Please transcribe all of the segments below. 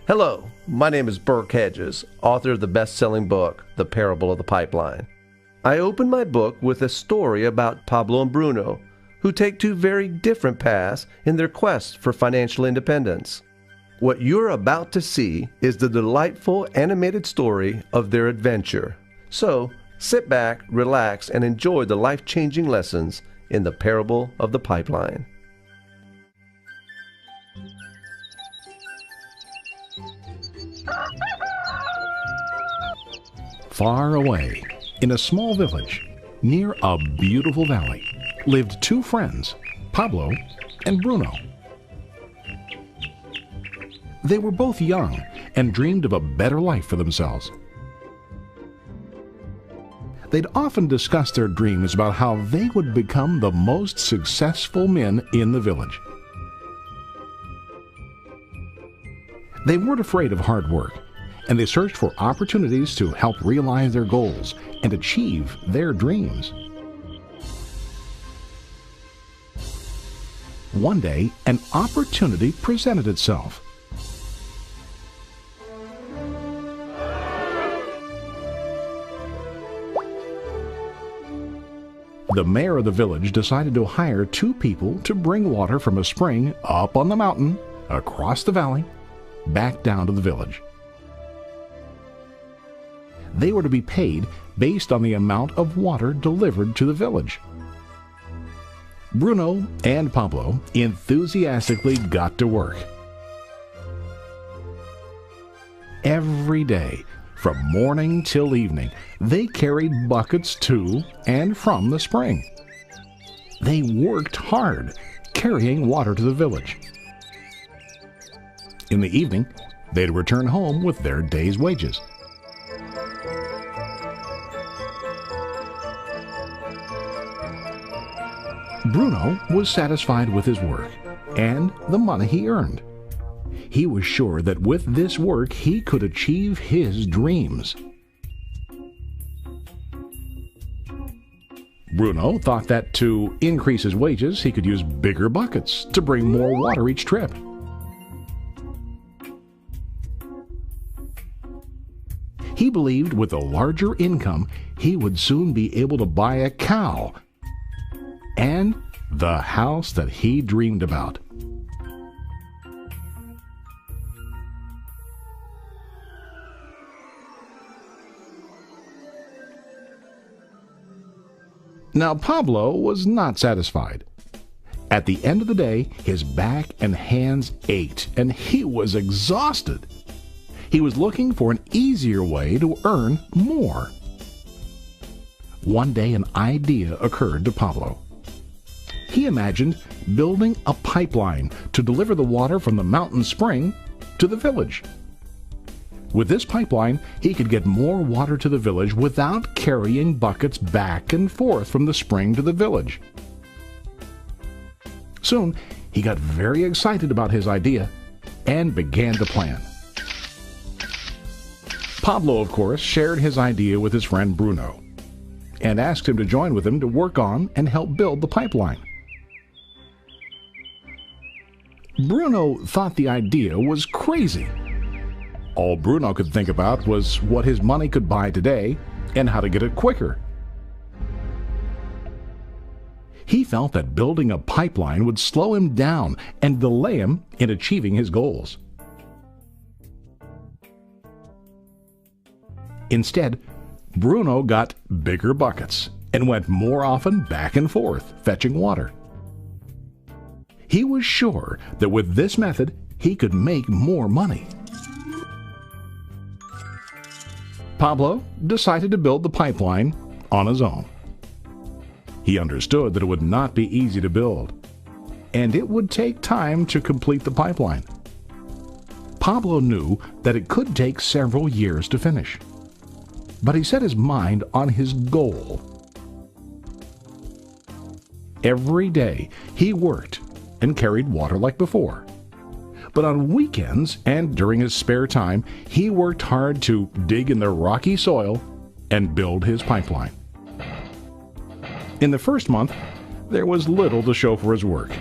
Hello, my name is Burke Hedges, author of the best-selling book, The Parable of the Pipeline. I open my book with a story about Pablo and Bruno, who take two very different paths in their quest for financial independence. What you're about to see is the delightful animated story of their adventure. So, sit back, relax, and enjoy the life-changing lessons in The Parable of the Pipeline. Far away, in a small village, near a beautiful valley, lived two friends, Pablo and Bruno. They were both young and dreamed of a better life for themselves. They'd often discuss their dreams about how they would become the most successful men in the village. They weren't afraid of hard work, and they searched for opportunities to help realize their goals and achieve their dreams. One day, an opportunity presented itself. The mayor of the village decided to hire two people to bring water from a spring up on the mountain, across the valley, back down to the village. They were to be paid based on the amount of water delivered to the village. Bruno and Pablo enthusiastically got to work. Every day, from morning till evening, they carried buckets to and from the spring. They worked hard, carrying water to the village. In the evening, they'd return home with their day's wages. Bruno was satisfied with his work and the money he earned. He was sure that with this work he could achieve his dreams. Bruno thought that to increase his wages he could use bigger buckets to bring more water each trip. He believed with a larger income he would soon be able to buy a cow and the house that he dreamed about. Now Pablo was not satisfied. At the end of the day, his back and hands ached, and he was exhausted. He was looking for an easier way to earn more. One day an idea occurred to Pablo. He imagined building a pipeline to deliver the water from the mountain spring to the village. With this pipeline, he could get more water to the village without carrying buckets back and forth from the spring to the village. Soon, he got very excited about his idea and began to plan. Pablo, of course, shared his idea with his friend Bruno and asked him to join with him to work on and help build the pipeline. Bruno thought the idea was crazy. All Bruno could think about was what his money could buy today and how to get it quicker. He felt that building a pipeline would slow him down and delay him in achieving his goals. Instead, Bruno got bigger buckets and went more often back and forth, fetching water. He was sure that with this method, he could make more money. Pablo decided to build the pipeline on his own. He understood that it would not be easy to build, and it would take time to complete the pipeline. Pablo knew that it could take several years to finish, but he set his mind on his goal. Every day he worked and carried water like before. But on weekends and during his spare time, he worked hard to dig in the rocky soil and build his pipeline. In the first month, there was little to show for his work.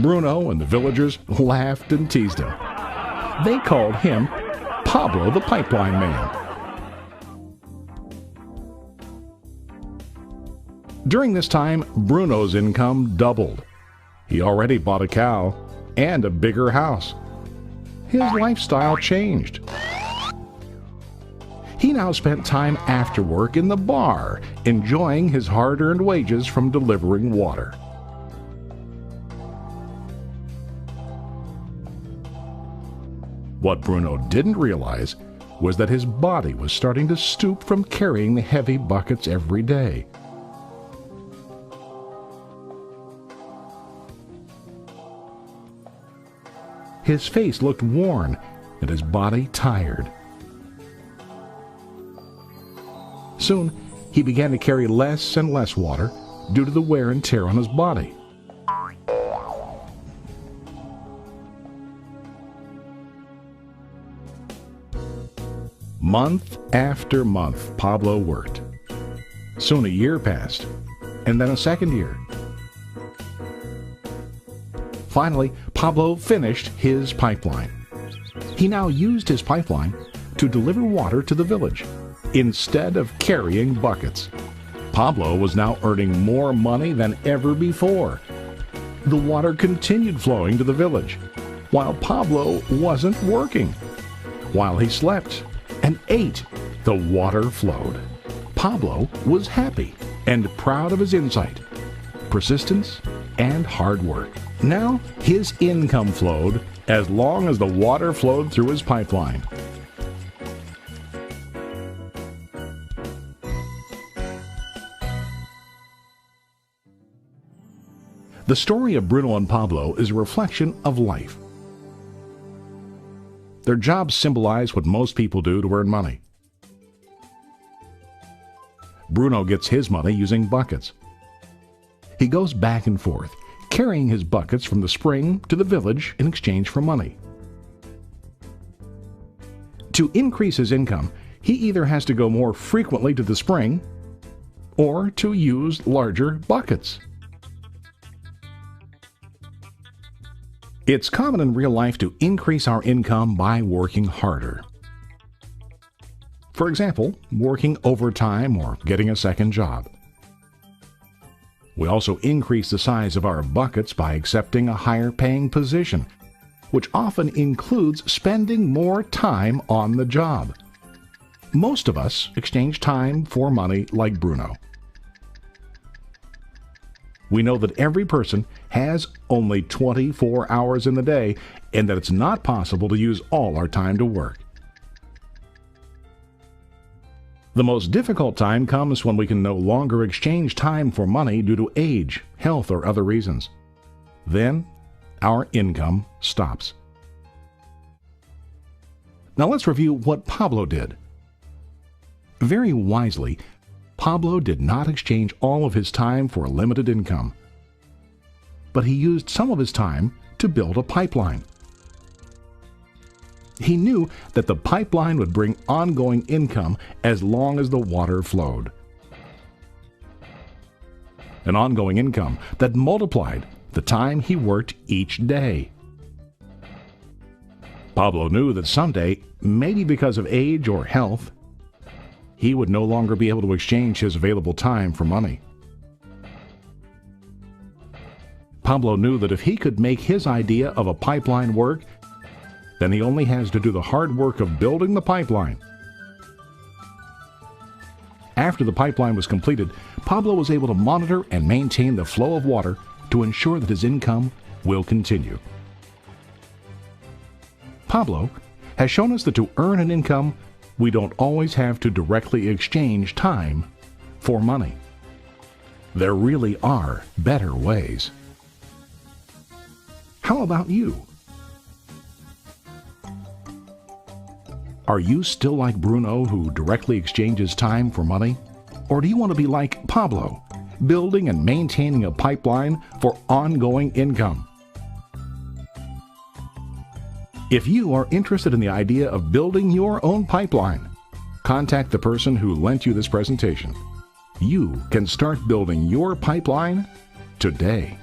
Bruno and the villagers laughed and teased him. They called him Pablo the Pipeline Man. During this time, Bruno's income doubled. He already bought a cow and a bigger house. His lifestyle changed. He now spent time after work in the bar, enjoying his hard-earned wages from delivering water. What Bruno didn't realize was that his body was starting to stoop from carrying the heavy buckets every day. His face looked worn and his body tired. Soon, he began to carry less and less water due to the wear and tear on his body. Month after month, Pablo worked. Soon a year passed, and then a second year. Finally, Pablo finished his pipeline. He now used his pipeline to deliver water to the village instead of carrying buckets. Pablo was now earning more money than ever before. The water continued flowing to the village, while Pablo wasn't working. While he slept and ate, the water flowed. Pablo was happy and proud of his insight, persistence, and hard work. Now his income flowed as long as the water flowed through his pipeline. The story of Bruno and Pablo is a reflection of life. Their jobs symbolize what most people do to earn money. Bruno gets his money using buckets. He goes back and forth, carrying his buckets from the spring to the village in exchange for money. To increase his income, he either has to go more frequently to the spring or to use larger buckets. It's common in real life to increase our income by working harder. For example, working overtime or getting a second job. We also increase the size of our buckets by accepting a higher paying position, which often includes spending more time on the job. Most of us exchange time for money like Bruno. We know that every person has only 24 hours in the day and that it's not possible to use all our time to work. The most difficult time comes when we can no longer exchange time for money due to age, health, or other reasons. Then, our income stops. Now let's review what Pablo did. Very wisely, Pablo did not exchange all of his time for a limited income, but he used some of his time to build a pipeline. He knew that the pipeline would bring ongoing income as long as the water flowed. An ongoing income that multiplied the time he worked each day. Pablo knew that someday, maybe because of age or health, he would no longer be able to exchange his available time for money. Pablo knew that if he could make his idea of a pipeline work, then he only has to do the hard work of building the pipeline. After the pipeline was completed, Pablo was able to monitor and maintain the flow of water to ensure that his income will continue. Pablo has shown us that to earn an income, we don't always have to directly exchange time for money. There really are better ways. How about you? Are you still like Bruno, who directly exchanges time for money? Or do you want to be like Pablo, building and maintaining a pipeline for ongoing income? If you are interested in the idea of building your own pipeline, contact the person who lent you this presentation. You can start building your pipeline today.